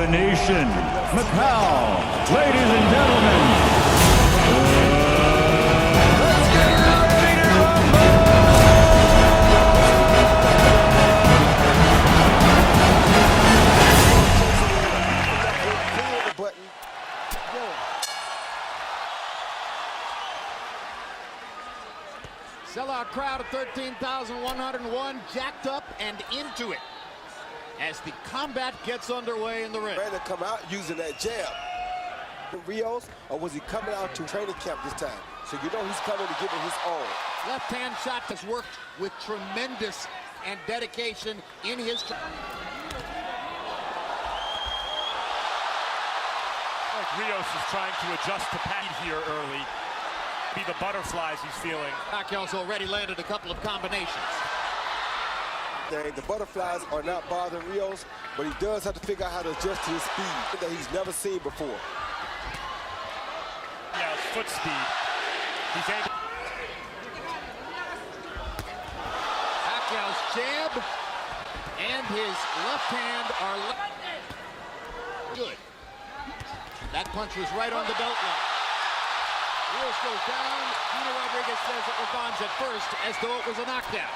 nation, Macau. Ladies and gentlemen, let's get ready to rumble! Sellout crowd of 13,101, jacked up and into it as the combat gets underway in the ring. Ready to come out using that jab. Rios, or was he coming out to training camp this time? So you know he's coming to give it his all. Left-hand shot has worked with tremendous and dedication in his... Like Rios is trying to adjust to Pat here early. Be the butterflies he's feeling. Pacquiao's already landed a couple of combinations. The butterflies are not bothering Rios, but he does have to figure out how to adjust to his speed that he's never seen before. Yeah, his foot speed. He's able. Pacquiao's jab and his left hand are good. That punch was right on the belt line. Rios goes down. Gina Rodriguez says it was Bonds at first, as though it was a knockdown.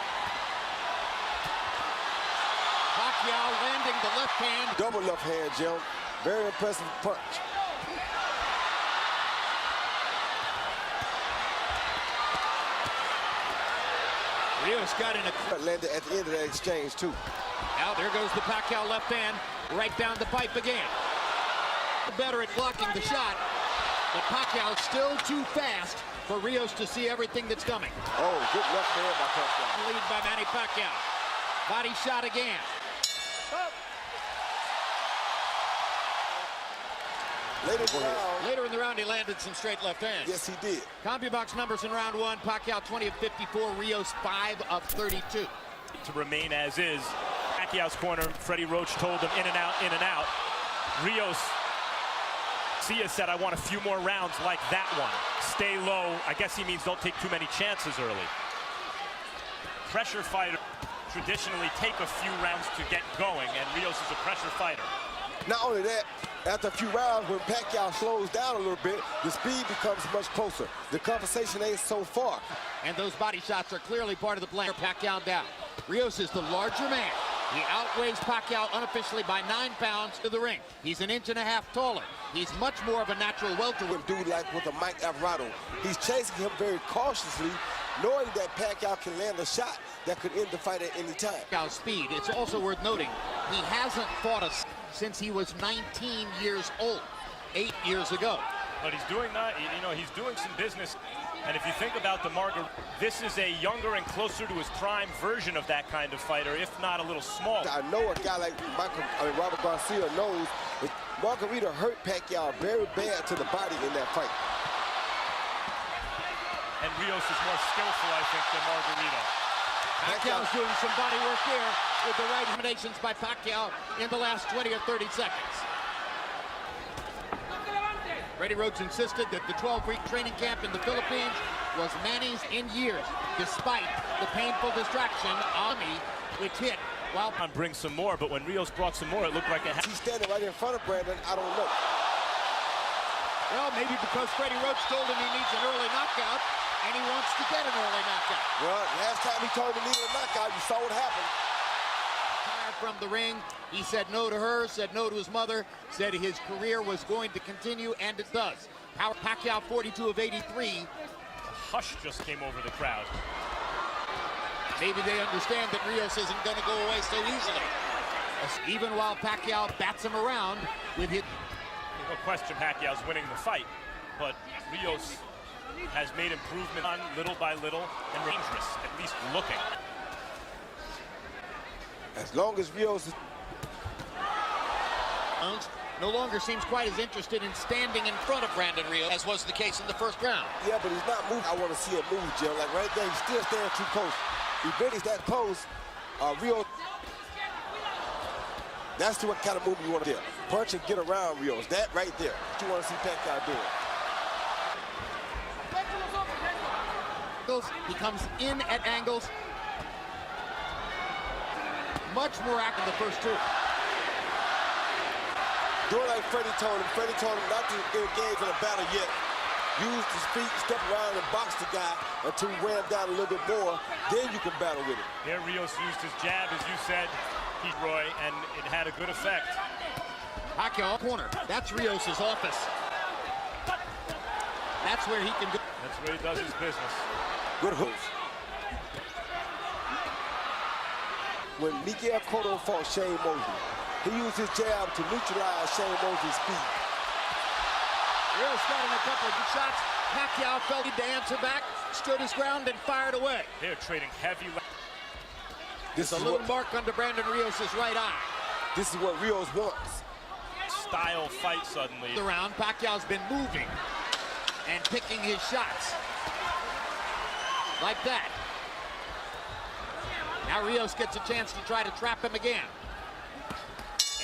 Pacquiao landing the left hand. Double left hand, Jim. Very impressive punch. Rios got in a... Landed at the end of that exchange, too. Now there goes the Pacquiao left hand, right down the pipe again. Better at blocking the shot, but Pacquiao still too fast for Rios to see everything that's coming. Oh, good left hand by Pacquiao. Lead by Manny Pacquiao. Body shot again. Later in the round, he landed some straight left hands. Yes, he did. CompuBox numbers in round one. Pacquiao 20 of 54, Rios 5 of 32. To remain as is. Pacquiao's corner, Freddie Roach told him in and out, in and out. Rios, Sia said, I want a few more rounds like that one. Stay low. I guess he means don't take too many chances early. Pressure fighter traditionally take a few rounds to get going, and Rios is a pressure fighter. Not only that, after a few rounds, when Pacquiao slows down a little bit, the speed becomes much closer. The conversation ain't so far. And those body shots are clearly part of the plan. Pacquiao down. Rios is the larger man. He outweighs Pacquiao unofficially by 9 pounds to the ring. He's an inch and a half taller. He's much more of a natural welterweight. Dude like with a Mike Alvarado. He's chasing him very cautiously, knowing that Pacquiao can land a shot that could end the fight at any time. Pacquiao's speed. It's also worth noting, he hasn't fought us since he was 19 years old, 8 years ago. But he's doing that, you know, he's doing some business. And if you think about the Margarito, this is a younger and closer to his prime version of that kind of fighter, if not a little smaller. I know a guy like Robert Garcia knows that Margarito hurt Pacquiao very bad to the body in that fight. And Rios is more skillful, I think, than Margarito. Pacquiao's doing some body work there with the right combinations by Pacquiao in the last 20 or 30 seconds. Freddie Roach insisted that the 12-week training camp in the Philippines was Manny's in years, despite the painful distraction Ami, which hit while... Bring some more, but when Rios brought some more, it looked like He's standing right in front of Brandon, I don't know. Well, maybe because Freddie Roach told him he needs an early knockout, and he wants to get an early knockout. Well, last time he told him he needed a knockout, you saw what happened. From the ring, he said no to her, said no to his mother, said his career was going to continue, and it does. Pacquiao 42 of 83. a hush just came over the crowd. Maybe they understand that Rios isn't going to go away so easily. Even while Pacquiao bats him around with his... No question Pacquiao's winning the fight, but Rios has made improvement on little by little and dangerous, at least looking. As long as Rios is... no longer seems quite as interested in standing in front of Brandon Rios as was the case in the first round. Yeah, but he's not moving. I want to see him move, Jim. Like right there, he's still standing too close. If Benny's that close, Rios... That's the kind of move you want to do. Punch and get around Rios. That right there. What you want to see Pacquiao doing. He comes in at angles. Much more active the first two. doing like Freddie told him. Freddie told him not to engage in a battle yet. Use his feet, step around and box the guy until you wear him down a little bit more. Then you can battle with him. Here, Rios used his jab, as you said, Roy, and it had a good effect. Pacquiao corner. That's Rios' office. That's where he can do. That's where he does his business. Good hooks. When Miguel Cotto fought Shane Mosley, he used his jab to neutralize Shane Mosley's speed. Rios got in a couple of good shots. Pacquiao felt he to answer back, stood his ground, and fired away. They're trading heavy. This There's is a little mark under Brandon Rios' right eye. This is what Rios wants. Style fight suddenly. The round, Pacquiao's been moving and picking his shots. Like that. Now Rios gets a chance to try to trap him again.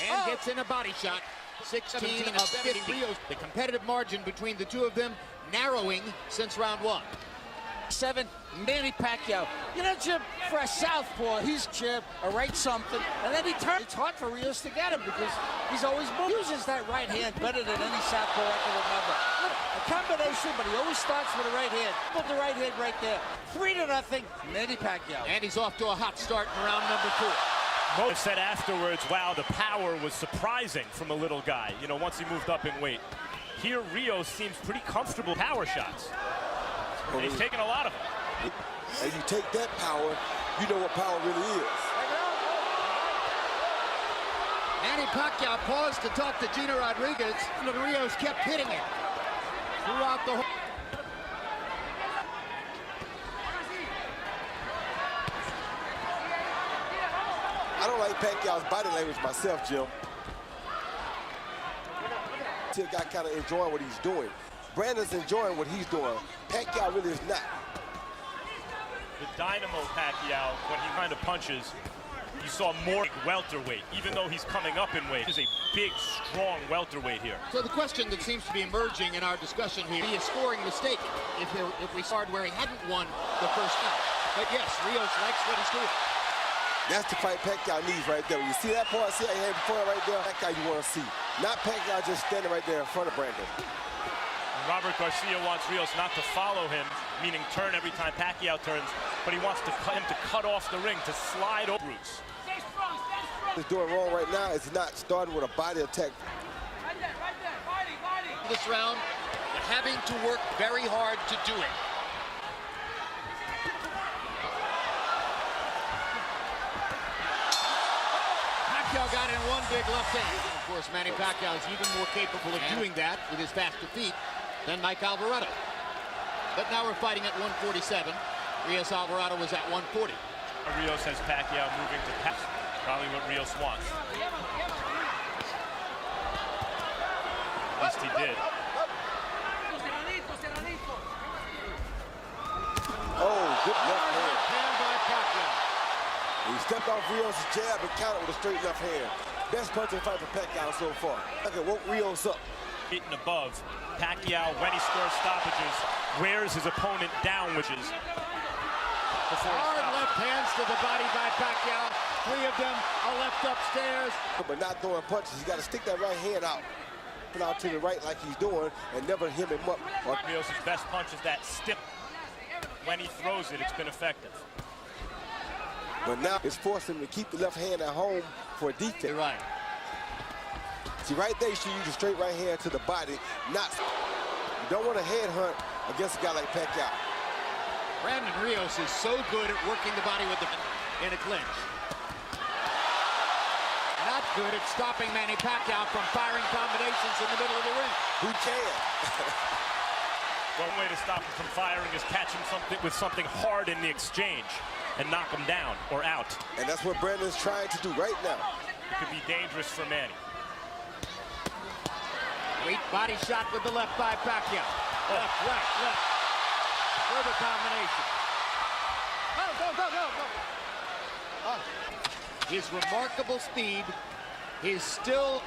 And gets in a body shot. 16 of 50. Rios. The competitive margin between the two of them narrowing since round one. 7, Manny Pacquiao. You know, Jim, for a southpaw, he's jab or right something, and then he turns. It's hard for Rios to get him because he's always uses that right hand better than any southpaw I can remember. A combination, but he always starts with the right hand. Put the right hand right there. 3-0, Manny Pacquiao. And he's off to a hot start in round number 4. Mo said afterwards, wow, the power was surprising from a little guy, you know, once he moved up in weight. Here, Rios seems pretty comfortable power shots. And he's taking a lot of them. And you take that power, you know what power really is. Manny Pacquiao paused to talk to Gina Rodriguez, and Rios kept hitting it throughout the whole. I don't like Pacquiao's body language myself, Jim. The guy kind of enjoying what he's doing. Brandon's enjoying what he's doing. Pacquiao really is not. The dynamo Pacquiao, when he kind of punches, you saw more welterweight, even though he's coming up in weight. He's a big, strong welterweight here. So the question that seems to be emerging in our discussion here, he is scoring mistake if we started where he hadn't won the first fight. But yes, Rios likes what he's doing. That's the fight Pacquiao needs right there. When you see that part, see how he had before right there? Pacquiao you want to see. Not Pacquiao just standing right there in front of Brandon. Robert Garcia wants Rios not to follow him, meaning turn every time Pacquiao turns, but he wants him to cut off the ring, to slide over routes. What he's doing wrong right now is not starting with a body attack. This round, but having to work very hard to do it. Pacquiao got in one big left hand. Of course, Manny Pacquiao is even more capable of doing that with his faster feet than Mike Alvarado. But now we're fighting at 147. Rios Alvarado was at 140. Rios has Pacquiao moving to pass. Probably what Rios wants. At least he did. Oh, good left hand. Hand by Pacquiao. He stepped off Rios' jab and countered with a straight left hand. Best punching fight for Pacquiao so far. Okay, woke Rios up. Hitting above. Pacquiao, when he scores stoppages, wears his opponent down, which is before he Hard stops. left hands to the body by Pacquiao. 3 of them are left upstairs. But not throwing punches. He's got to stick that right hand out. Put out to the right like he's doing and never hem him up. Rios' best punch is that stiff. When he throws it, it's been effective. But now it's forcing him to keep the left hand at home for defense. You're right. See, right there, you should use a straight right hand to the body. You don't want to headhunt against a guy like Pacquiao. Brandon Rios is so good at working the body with the in a clinch. Not good at stopping Manny Pacquiao from firing combinations in the middle of the ring. Who can? One way to stop him from firing is catch him with something hard in the exchange and knock him down or out. And that's what Brandon's trying to do right now. It could be dangerous for Manny. Great body shot with the left by Pacquiao. Left, right, left. Further combination. Go. His remarkable speed, his still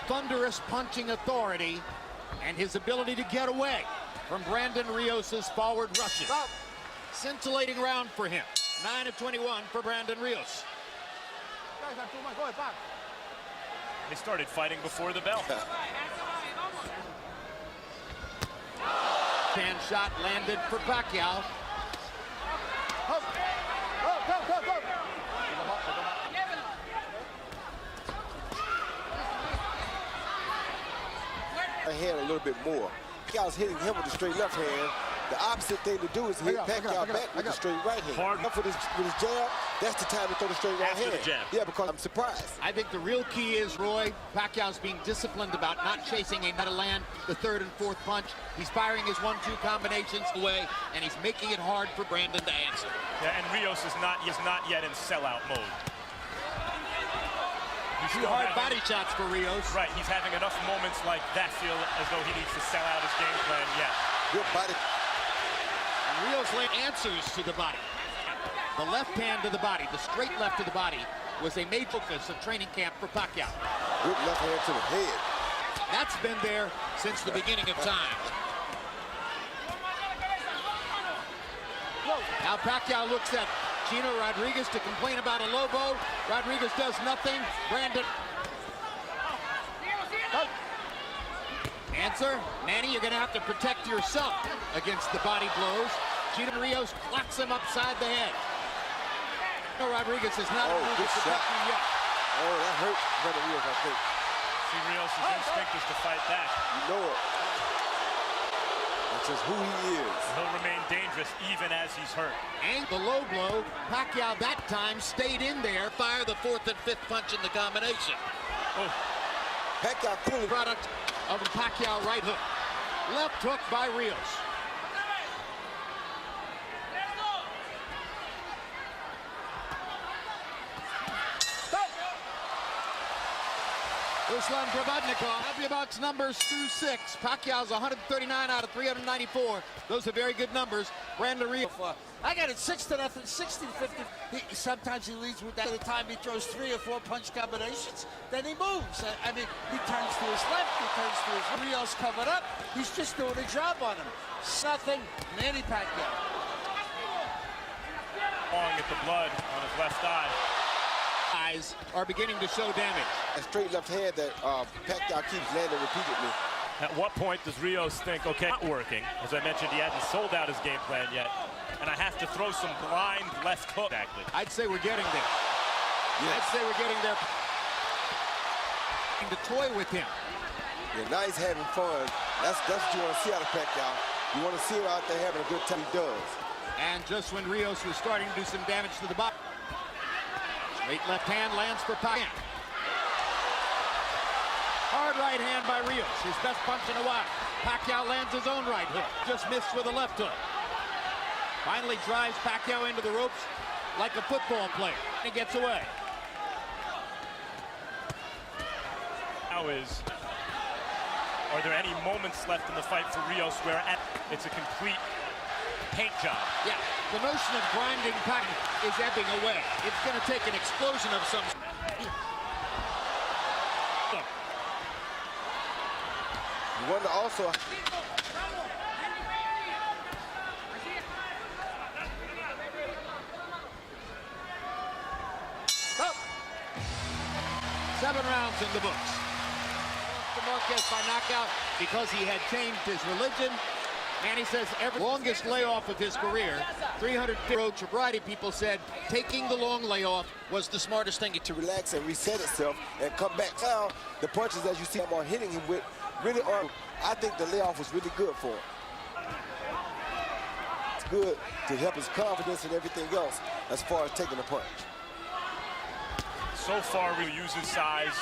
thunderous punching authority, and his ability to get away from Brandon Rios' forward rushes. Scintillating round for him. 9 of 21 for Brandon Rios. They started fighting before the bell. Hand shot landed for Pacquiao. Hand a little bit more. Pacquiao's hitting him with the straight left hand. The opposite thing to do is hit Pacquiao back with the straight right hand. Hard. Up with his jab, that's the time to throw the straight right After hand. the jab. Yeah, because I'm surprised. I think the real key is, Roy, Pacquiao's being disciplined about not chasing a to land the third and fourth punch. He's firing his 1-2 combinations away, and he's making it hard for Brandon to answer. Yeah, and Rios is not yet in sellout mode. He's Two still hard having- body shots for Rios. Right, he's having enough moments like that feel as though he needs to sell out his game plan yet. Good body. And Rios answers to the body. The left hand to the body, the straight left to the body, was a major focus of training camp for Pacquiao. Good left hand to the head. That's been there since the beginning of time. Now Pacquiao looks at Gino Rodriguez to complain about a Lobo. Rodriguez does nothing. Brandon. Answer, Manny, you're going to have to protect yourself against the body blows. Gino Rios clocks him upside the head. Gino Rodriguez has not moved good to protect shot. him yet. Oh, that hurt Brandon Rios, I think. See, Rios' instinct is to fight back. You know it. That's just who he is. He'll remain dangerous even as he's hurt. And the low blow, Pacquiao that time stayed in there, fire the fourth and fifth punch in the combination. Oh, Pacquiao fully Product of the Pacquiao right hook. Left hook by Rios. Ruslan Provodnikov, Abubucks numbers through 6. Pacquiao's 139 out of 394. Those are very good numbers. Brandon Rios. I got it 6-0, 60-50. Sometimes he leads with that. At the time he throws 3 or 4 punch combinations, then he moves. I mean, he turns to his left, he turns to his right. Rios covered up. He's just doing a job on him. Nothing. Manny Pacquiao. long at the blood on his left eye. Eyes are beginning to show damage. A straight left hand that Pacquiao keeps landing repeatedly. At what point does Rios think, okay, not working? As I mentioned, he hasn't sold out his game plan yet. And I have to throw some blind left hook. Exactly. I'd say we're getting there. Yes. I'd say we're getting there. To toy with him. Yeah, now he's having fun. That's what you want to see out of Pacquiao. You want to see him out there having a good time. He does. And just when Rios was starting to do some damage to the body. Straight left hand lands for Pacquiao. Hard right hand by Rios, his best punch in a while. Pacquiao lands his own right hook. Just missed with a left hook. Finally drives Pacquiao into the ropes like a football player. He gets away. Now are there any moments left in the fight for Rios where it's a complete paint job? Yeah, the notion of grinding Pacquiao is ebbing away. It's going to take an explosion of some. You wonder also. Oh. 7 rounds in the books. Marquez by knockout because he had changed his religion. And he says every longest layoff of his career, 300 approach. A variety of people said taking the long layoff was the smartest thing. To relax and reset itself and come back. Now, the punches, as you see him are hitting him with, really are. I think the layoff was really good for him. It's good to help his confidence and everything else as far as taking a punch. So far, Rios uses size.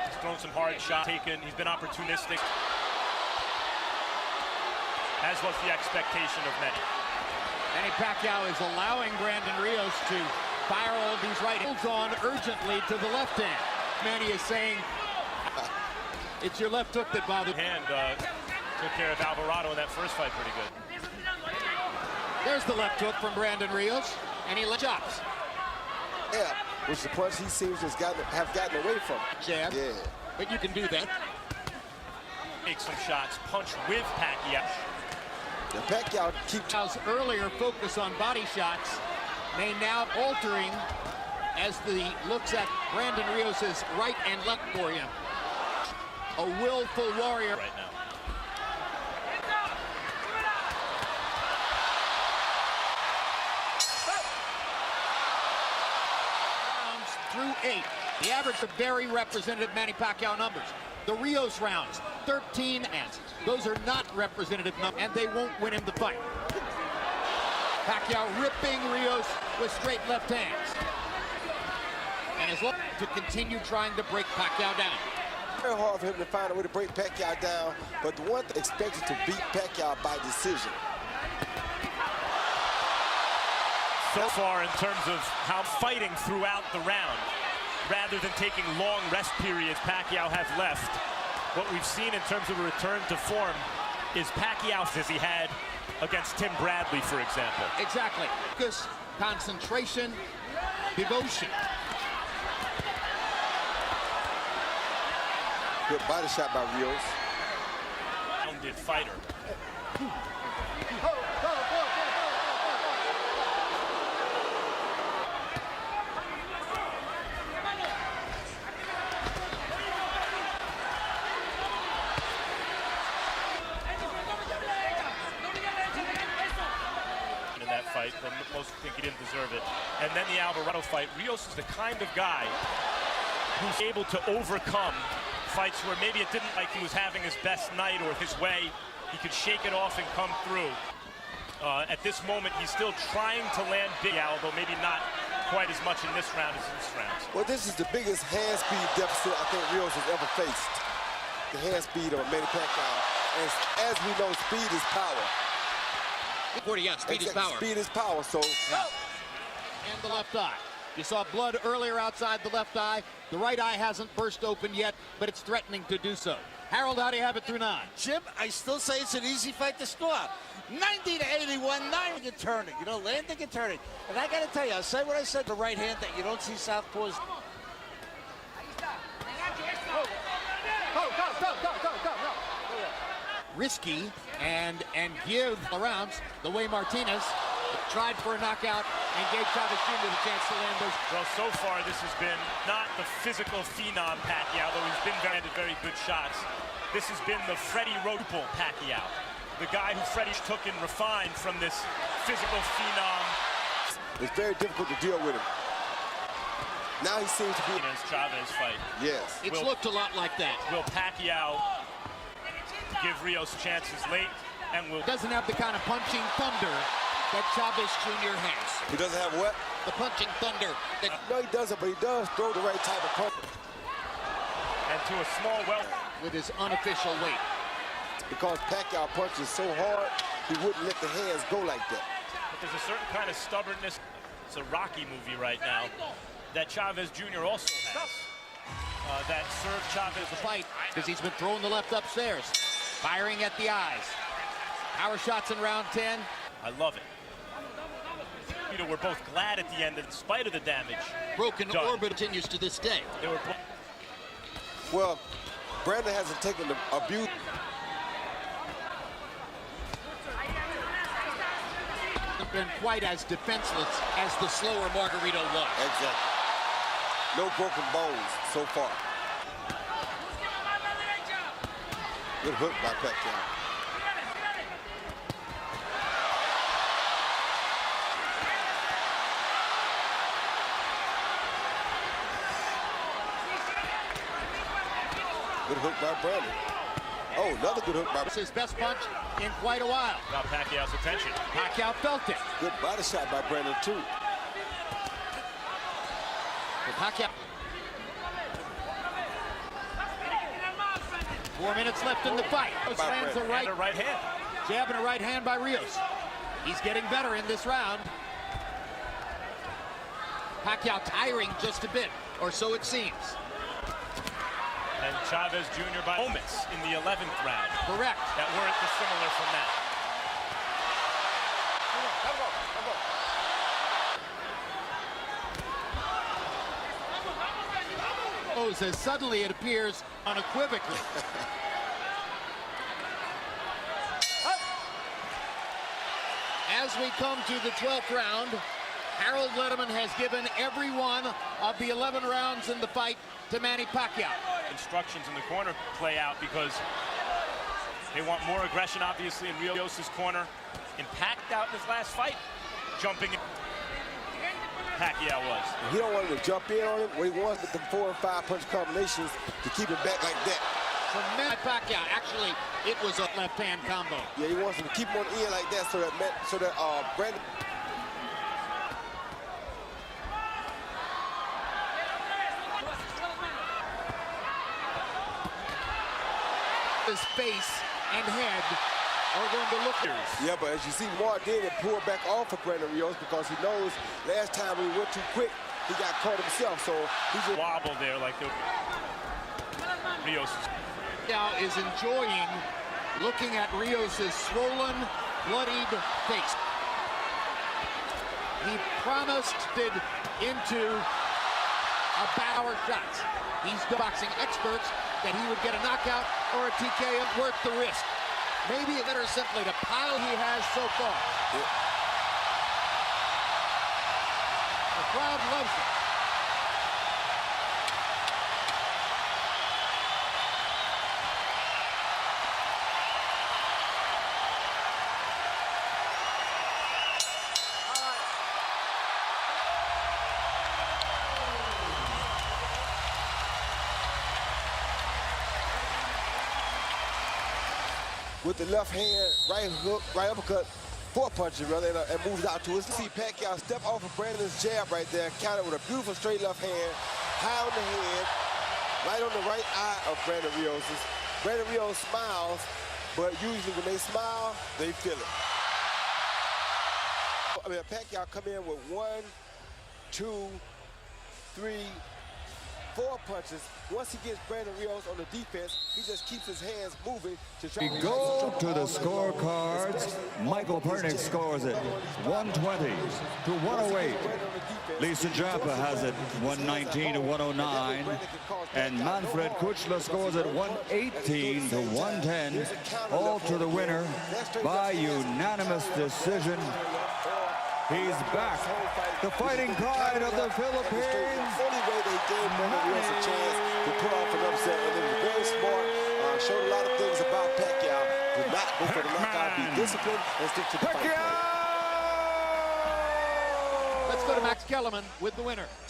He's thrown some hard shots, he's been opportunistic. As was the expectation of many. Manny Pacquiao is allowing Brandon Rios to fire all of these right hands on urgently to the left hand. Manny is saying, it's your left hook that bothered. Hand took care of Alvarado in that first fight pretty good. There's the left hook from Brandon Rios, and he chops. Yeah, which the punch he seems to have gotten away from. Jab. Yeah. But you can do that. Make some shots, punch with Pacquiao. The Pacquiao keeps Pacquiao's earlier focus on body shots may now altering as the looks at Brandon Rios' right and left for him. A willful warrior right now. Rounds through 8. The average of very representative Manny Pacquiao numbers. The Rios rounds, 13 and those are not representative numbers, and they won't win him the fight. Pacquiao ripping Rios with straight left hands. And is looking to continue trying to break Pacquiao down. Very hard for him to find a way to break Pacquiao down, but the one expected to beat Pacquiao by decision. So far in terms of how fighting throughout the round, rather than taking long rest periods Pacquiao has left, what we've seen in terms of a return to form is Pacquiao as he had against Tim Bradley, for example. Exactly. Focus, concentration, devotion. Good body shot by Rios. Rounded fighter. In that fight, but most think he didn't deserve it. And then the Alvarado fight. Rios is the kind of guy who's able to overcome fights where maybe it didn't like he was having his best night or his way. He could shake it off and come through. At this moment, he's still trying to land big, although maybe not quite as much in this round as in this round. Well, this is the biggest hand speed deficit I think Rios has ever faced. The hand speed of Manny Pacquiao. And as we know, speed is power. 40, yeah, speed is power. Speed is power, so. And the left eye. You saw blood earlier outside the left eye. The right eye hasn't burst open yet, but it's threatening to do so. Harold, how do you have it through 9? Jim, I still say it's an easy fight to score. 90 to 81, landing and turning. You know, landing and turning. And I got to tell you, I'll say what I said, the right hand that you don't see southpaws. Risky and give the rounds the way Martinez tried for a knockout and gave Chavez Jr. the chance to land those. Well, so far this has been not the physical phenom Pacquiao, though he's been landed very good shots. This has been the Freddie Roach Pacquiao, the guy who Freddie took and refined from this physical phenom. It's very difficult to deal with him. Now he seems to be in his Chavez fight. Yes. It's looked a lot like that. Will Pacquiao give Rios chances late, and will doesn't have the kind of punching thunder that Chavez Jr. has. He doesn't have what? The punching thunder. That No, he doesn't, but he does throw the right type of punch. and to a small well with his unofficial weight. Because Pacquiao punches so hard, he wouldn't let the hands go like that. but there's a certain kind of stubbornness. It's a Rocky movie right now that Chavez Jr. also has. That served Chavez The fight, because he's been throwing the left upstairs, firing at the eyes. Power shots in round 10. I love it. We're both glad at the end, in spite of the damage. Broken done. orbit continues to this day. They were Well, Brandon hasn't taken the abuse. Been quite as defenseless as the slower Margarito was. Exactly. No broken bones so far. Good hook by Pacquiao. Good hook by Brandon. Oh, another good hook by It's his best punch in quite a while. got Pacquiao's attention. Pacquiao felt it. Good body shot by Brandon, too. But Pacquiao. 4 minutes left in the fight. Lands a And a right hand. jab and a right hand by Rios. He's getting better in this round. Pacquiao tiring just a bit, or so it seems. And Chavez Jr. by moments in the 11th round. Correct. That weren't dissimilar from that. As suddenly it appears unequivocally. As we come to the 12th round, Harold Letterman has given every one of the 11 rounds in the fight to Manny Pacquiao. Instructions in the corner play out because they want more aggression, obviously, in Rios' corner. And Pacquiao in his last fight, jumping in. Pacquiao was. He don't want him to jump in on him. What he wants with the 4 and 5 punch combinations to keep him back like that. Tremendous Pacquiao. Actually, it was a left-hand combo. Yeah, he wants him to keep him on the end like that so that Brandon. His face and head are going to look here. Yeah, but as you see, Mark did pull back off of Brandon Rios because he knows last time he went too quick, he got caught himself. So he's just Wobble there like the Rios. Now is enjoying looking at Rios' swollen, bloodied face. He promised it into a power shots. He's the boxing experts that he would get a knockout or a TKO worth the risk. Maybe it's better simply to pile he has so far. The crowd loves it. with the left hand, right hook, right uppercut, 4 punches, rather, and moves out to his. See Pacquiao step off of Brandon's jab right there, counter with a beautiful straight left hand, high on the head, right on the right eye of Brandon Rios. Brandon Rios smiles, but usually when they smile, they feel it. I mean, Pacquiao come in with 1, 2, 3, 4 punches. Once he gets Brandon Rios on the defense, he just keeps his hands moving to try We go to the scorecards. Michael Pernick scores it 120 to 108. Lisa Jaffa has it 119 to 109. And Manfred Kuchler scores it 118 to 110. All to the winner by unanimous decision. He's back. The fighting pride of the Philippines. The only way they gave Brandon Rios a chance to pull off an upset, and it was very smart. Showed a lot of things about Pacquiao. Did not go for the knockout, be disciplined, and stick to the fight plan. Let's go to Max Kellerman with the winner.